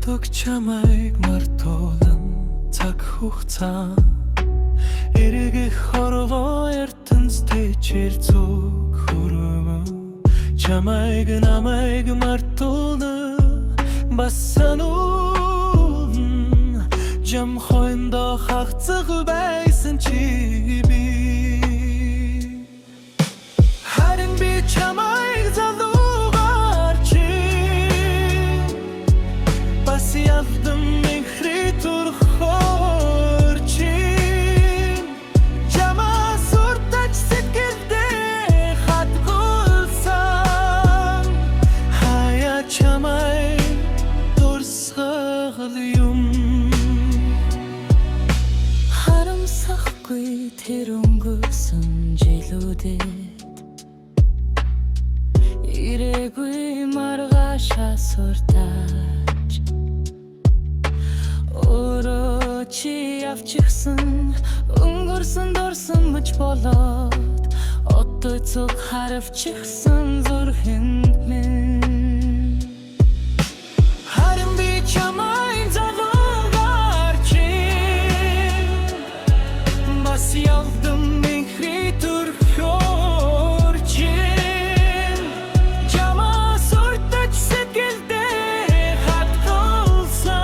Иргэддэг чамайг мартуулан цаг хугацаа эргэх хорвоо ертөнцтэй чирцүүг хөрөмөн чамайг намайг мартуулан бас сануулна жам хойндоо хагцах байсан чи би харин би чамайг залуугаар чи бас ялдам ихри турхоор чи чамаа суртач сэтгэлдээ хатгуулсан хаяа чамай дурсгал юм харамсахгүй тэр өнгөрсөн жилүүдэд ирээгүй маргаашаа суртаач өөрөө чи явчихсан өнгөрсөн дурсан мөч болоод одоо цог харавчихсан зүрхэнд минь харин би чамайг залуугаар чи бас ялдам ихри турхоор чи чамаа суртач сэтгэлдээ хатгуулсан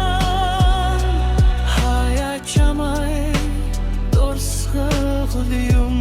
хаяа чамай дурсгал юм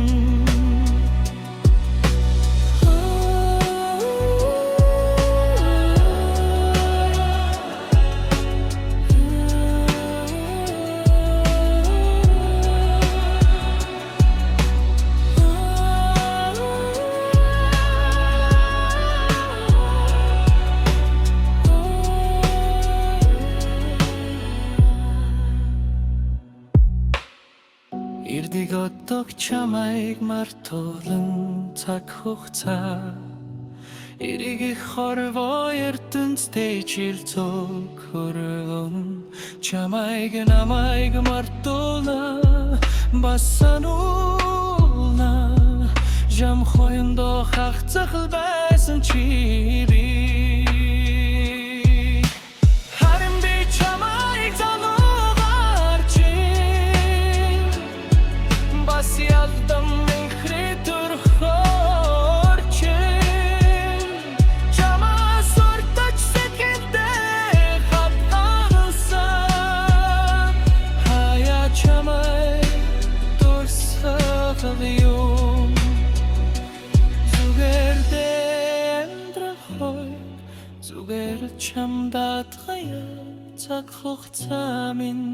Ирдэг одоо чамайг мартуулан цаг хугацаа эргэх хорвоо ертөнцтэй чирцүүг хөргөн чамайг намайг мартуулна бас сануулна жам хойндоо хагцах байсан чи би харин би чамайг залуугаар чи бас ялдам ихри турхоор чи чамаа суртач сэтгэлдээ хатгуулсан хаяа чамай дурсгал юм зүгээр амьдрах хой зүгээр чамдаад хаяа цаг хугацаа минь